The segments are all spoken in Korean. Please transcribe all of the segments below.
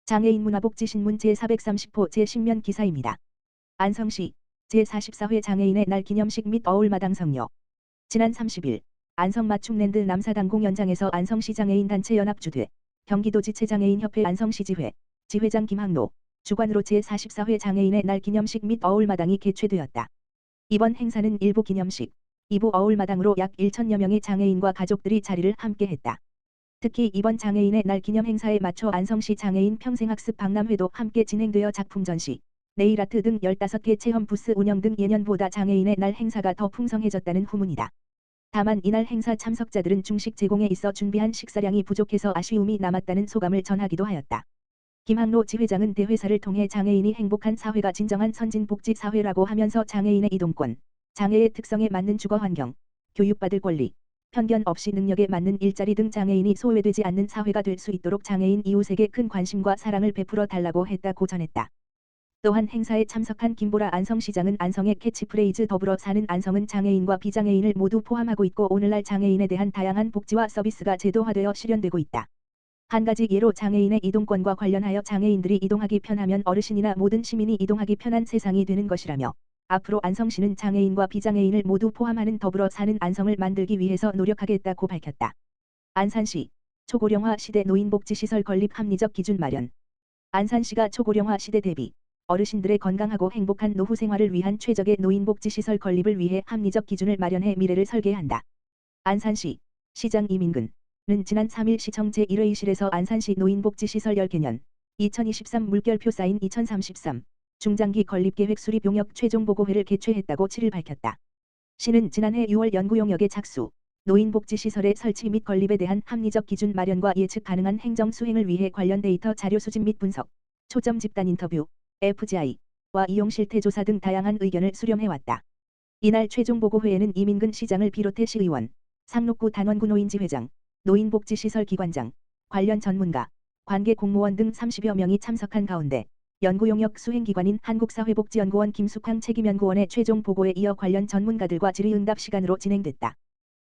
장애인 문화복지신문 제430호 제10면 기사입니다. 안성시 제44회 장애인의 날 기념식 및 어울마당 성료. 지난 30일 안성 맞춤랜드 남사당 공연장에서 안성시 장애인단체 연합주대 경기도지체장애인협회 안성시지회 지회장 김학로 주관으로 제44회 장애인의 날 기념식 및 어울마당이 개최되었다. 이번 행사는 1부 기념식, 2부 어울마당으로 약 1,000여 명의 장애인과 가족들이 자리를 함께했다. 특히 이번 장애인의 날 기념 행사에 맞춰 안성시 장애인 평생학습 박람회도 함께 진행되어 작품 전시, 네일아트 등 15개 체험 부스 운영 등 예년보다 장애인의 날 행사가 더 풍성해졌다는 후문이다. 다만 이날 행사 참석자들은 중식 제공에 있어 준비한 식사량이 부족해서 아쉬움이 남았다는 소감을 전하기도 하였다. 김학로 지회장은 대회사를 통해 장애인이 행복한 사회가 진정한 선진복지사회라고 하면서 장애인의 이동권, 장애의 특성에 맞는 주거환경, 교육받을 권리, 편견 없이 능력에 맞는 일자리 등 장애인이 소외되지 않는 사회가 될 수 있도록 장애인 이웃에게 큰 관심과 사랑을 베풀어 달라고 했다고 전했다. 또한 행사에 참석한 김보라 안성시장은 안성의 캐치프레이즈 더불어 사는 안성은 장애인과 비장애인을 모두 포함하고 있고 오늘날 장애인에 대한 다양한 복지와 서비스가 제도화되어 실현되고 있다. 한 가지 예로 장애인의 이동권과 관련하여 장애인들이 이동하기 편하면 어르신이나 모든 시민이 이동하기 편한 세상이 되는 것이라며 앞으로 안성시는 장애인과 비장애인을 모두 포함하는 더불어 사는 안성을 만들기 위해서 노력하겠다고 밝혔다. 안산시 초고령화 시대 노인복지시설 건립 합리적 기준 마련. 안산시가 초고령화 시대 대비 어르신들의 건강하고 행복한 노후 생활을 위한 최적의 노인복지시설 건립을 위해 합리적 기준을 마련해 미래를 설계한다. 안산시 시장 이민근은 지난 3일 시청 제1회의실에서 안산시 노인복지시설 10개년 2023 물결표 사인 2033 중장기 건립계획 수립 용역 최종 보고회를 개최했다고 7일 밝혔다. 시는 지난해 6월 연구용역의 착수, 노인복지시설의 설치 및 건립에 대한 합리적 기준 마련과 예측 가능한 행정 수행을 위해 관련 데이터 자료 수집 및 분석, 초점 집단 인터뷰, FGI와 이용 실태 조사 등 다양한 의견을 수렴해왔다. 이날 최종 보고회에는 이민근 시장을 비롯해 시의원, 상록구 단원구 노인지회장, 노인복지시설 기관장, 관련 전문가, 관계 공무원 등 30여 명이 참석한 가운데 연구용역 수행기관인 한국사회복지연구원 김숙황 책임연구원의 최종 보고에 이어 관련 전문가들과 질의응답 시간으로 진행됐다.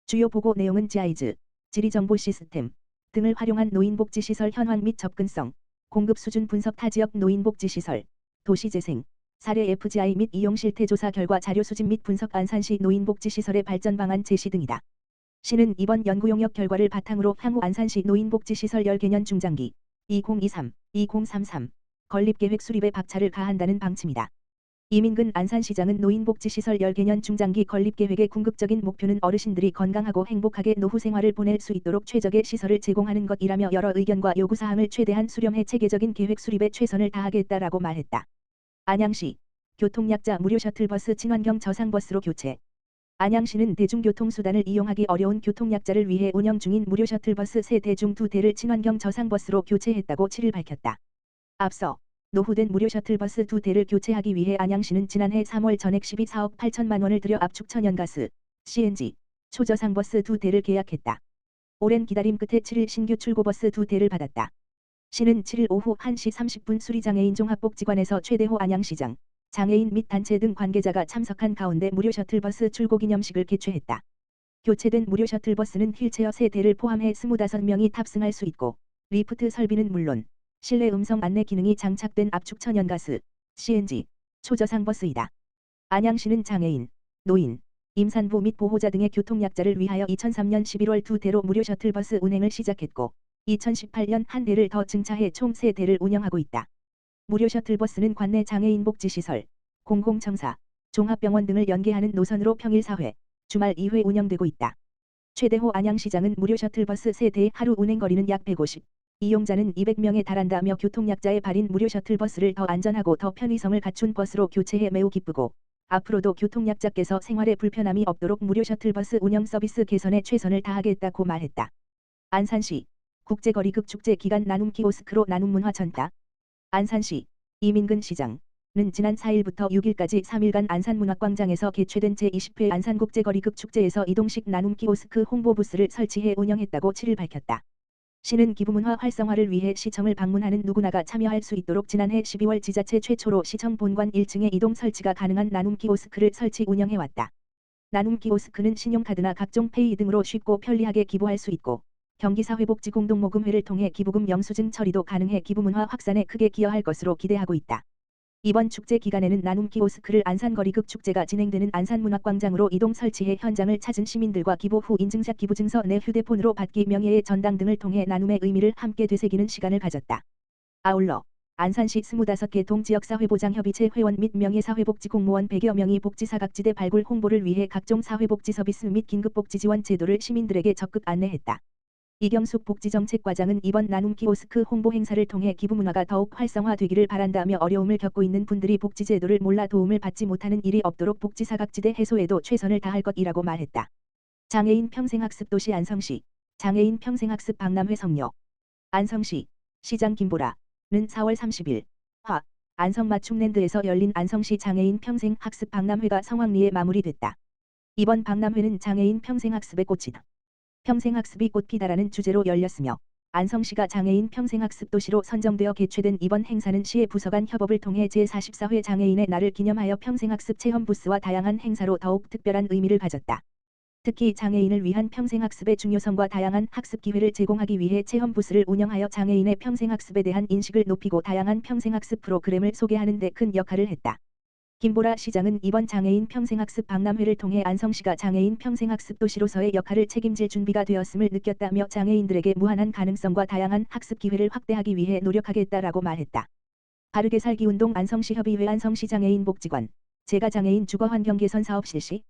주요 보고 내용은 GIS, 지리정보 시스템 등을 활용한 노인복지시설 현황 및 접근성, 공급 수준 분석 타지역 노인복지시설, 도시재생, 사례 FGI 및 이용 실태 조사 결과 자료 수집 및 분석 안산시 노인복지시설의 발전 방안 제시 등이다. 시는 이번 연구용역 결과를 바탕으로 향후 안산시 노인복지시설 10개년 중장기 2023-2033 건립계획 수립에 박차를 가한다는 방침이다. 이민근 안산시장은 노인복지시설 10개년 중장기 건립계획의 궁극적인 목표는 어르신들이 건강하고 행복하게 노후 생활을 보낼 수 있도록 최적의 시설을 제공하는 것이라며 여러 의견과 요구사항을 최대한 수렴해 체계적인 계획 수립에 최선을 다하겠다라고 말했다. 안양시 교통약자 무료 셔틀버스 친환경 저상버스로 교체. 안양시는 대중교통수단을 이용하기 어려운 교통약자를 위해 운영 중인 무료 셔틀버스 3대 중 2대를 친환경 저상버스로 교체했다고 7일 밝혔다. 앞서 노후된 무료 셔틀버스 2대를 교체하기 위해 안양시는 지난해 3월 전액 12.4억 8천만 원을 들여 압축 천연가스, CNG, 초저상버스 2대를 계약했다. 오랜 기다림 끝에 7일 신규 출고버스 2대를 받았다. 시는 7일 오후 1시 30분 수리장애인 종합복지관에서 최대호 안양시장, 장애인 및 단체 등 관계자가 참석한 가운데 무료 셔틀버스 출고 기념식을 개최했다. 교체된 무료 셔틀버스는 휠체어 3대를 포함해 25명이 탑승할 수 있고 리프트 설비는 물론 실내 음성 안내 기능이 장착된 압축 천연가스, CNG, 초저상 버스이다. 안양시는 장애인, 노인, 임산부 및 보호자 등의 교통약자를 위하여 2003년 11월 2대로 무료 셔틀버스 운행을 시작했고 2018년 1대를 더 증차해 총 3대를 운영하고 있다. 무료 셔틀버스는 관내 장애인 복지시설, 공공청사, 종합병원 등을 연계하는 노선으로 평일 4회, 주말 2회 운영되고 있다. 최대호 안양시장은 무료 셔틀버스 3대의 하루 운행거리는 약 150, 이용자는 200명에 달한다며 교통약자의 발인 무료 셔틀버스를 더 안전하고 더 편의성을 갖춘 버스로 교체해 매우 기쁘고 앞으로도 교통약자께서 생활에 불편함이 없도록 무료 셔틀버스 운영 서비스 개선에 최선을 다하겠다고 말했다. 안산시 국제거리극 축제 기간 나눔 키오스크로 나눔 문화 전파. 안산시 이민근 시장은 지난 4일부터 6일까지 3일간 안산문학광장에서 개최된 제20회 안산국제거리극 축제에서 이동식 나눔 키오스크 홍보 부스를 설치해 운영했다고 7일 밝혔다. 시는 기부문화 활성화를 위해 시청을 방문하는 누구나가 참여할 수 있도록 지난해 12월 지자체 최초로 시청 본관 1층에 이동 설치가 가능한 나눔 키오스크를 설치 운영해왔다. 나눔 키오스크는 신용카드나 각종 페이 등으로 쉽고 편리하게 기부할 수 있고 경기사회복지공동모금회를 통해 기부금 영수증 처리도 가능해 기부문화 확산에 크게 기여할 것으로 기대하고 있다. 이번 축제 기간에는 나눔 키오스크를 안산거리극 축제가 진행되는 안산문학광장으로 이동 설치해 현장을 찾은 시민들과 기부 후 인증샷 기부증서 내 휴대폰으로 받기 명예의 전당 등을 통해 나눔의 의미를 함께 되새기는 시간을 가졌다. 아울러 안산시 25개 동지역사회보장협의체 회원 및 명예사회복지공무원 100여 명이 복지사각지대 발굴 홍보를 위해 각종 사회복지 서비스 및 긴급복지 지원 제도를 시민들에게 적극 안내했다. 이경숙 복지정책과장은 이번 나눔 키오스크 홍보 행사를 통해 기부문화가 더욱 활성화되기를 바란다며 어려움을 겪고 있는 분들이 복지제도를 몰라 도움을 받지 못하는 일이 없도록 복지사각지대 해소에도 최선을 다할 것이라고 말했다. 장애인 평생학습도시 안성시 장애인 평생학습 박람회 성료 안성시 시장 김보라는 4월 30일 안성 맞춤랜드에서 열린 안성시 장애인 평생학습 박람회가 성황리에 마무리됐다. 이번 박람회는 장애인 평생학습의 꽃이다. 평생학습이 꽃피다라는 주제로 열렸으며 안성시가 장애인 평생학습 도시로 선정되어 개최된 이번 행사는 시의 부서 간 협업을 통해 제44회 장애인의 날을 기념하여 평생학습 체험 부스와 다양한 행사로 더욱 특별한 의미를 가졌다. 특히 장애인을 위한 평생학습의 중요성과 다양한 학습 기회를 제공하기 위해 체험 부스를 운영하여 장애인의 평생학습에 대한 인식을 높이고 다양한 평생학습 프로그램을 소개하는 데 큰 역할을 했다. 김보라 시장은 이번 장애인 평생학습 박람회를 통해 안성시가 장애인 평생학습 도시로서의 역할을 책임질 준비가 되었음을 느꼈다며 장애인들에게 무한한 가능성과 다양한 학습 기회를 확대하기 위해 노력하겠다라고 말했다. 바르게 살기 운동 안성시 협의회 안성시 장애인 복지관 제가 장애인 주거 환경 개선 사업 실시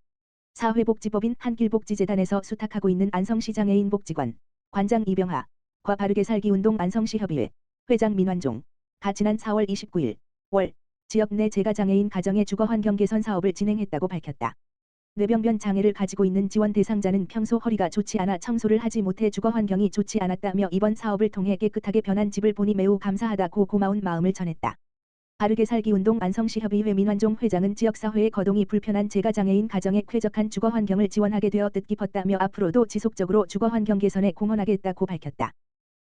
사회복지법인 한길복지재단에서 수탁하고 있는 안성시 장애인 복지관 관장 이병하 과 바르게 살기 운동 안성시 협의회 회장 민환종 가 지난 4월 29일 월 지역 내 재가장애인 가정의 주거 환경 개선 사업을 진행했다고 밝혔다. 뇌병변 장애를 가지고 있는 지원 대상자는 평소 허리가 좋지 않아 청소를 하지 못해 주거 환경이 좋지 않았다며 이번 사업을 통해 깨끗하게 변한 집을 보니 매우 감사하다고 고마운 마음을 전했다. 바르게 살기 운동 안성시 협의회 민환종 회장은 지역사회의 거동이 불편한 재가장애인 가정의 쾌적한 주거 환경을 지원하게 되어 뜻깊었다며 앞으로도 지속적으로 주거 환경 개선에 공헌하겠다고 밝혔다.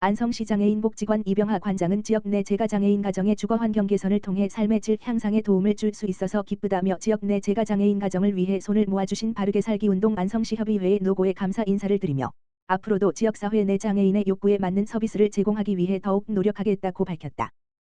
안성시 장애인 복지관 이병하 관장은 지역 내 재가장애인 가정의 주거 환경 개선을 통해 삶의 질 향상에 도움을 줄 수 있어서 기쁘다며 지역 내 재가장애인 가정을 위해 손을 모아주신 바르게 살기 운동 안성시 협의회의 노고에 감사 인사를 드리며 앞으로도 지역사회 내 장애인의 욕구에 맞는 서비스를 제공하기 위해 더욱 노력하겠다고 밝혔다.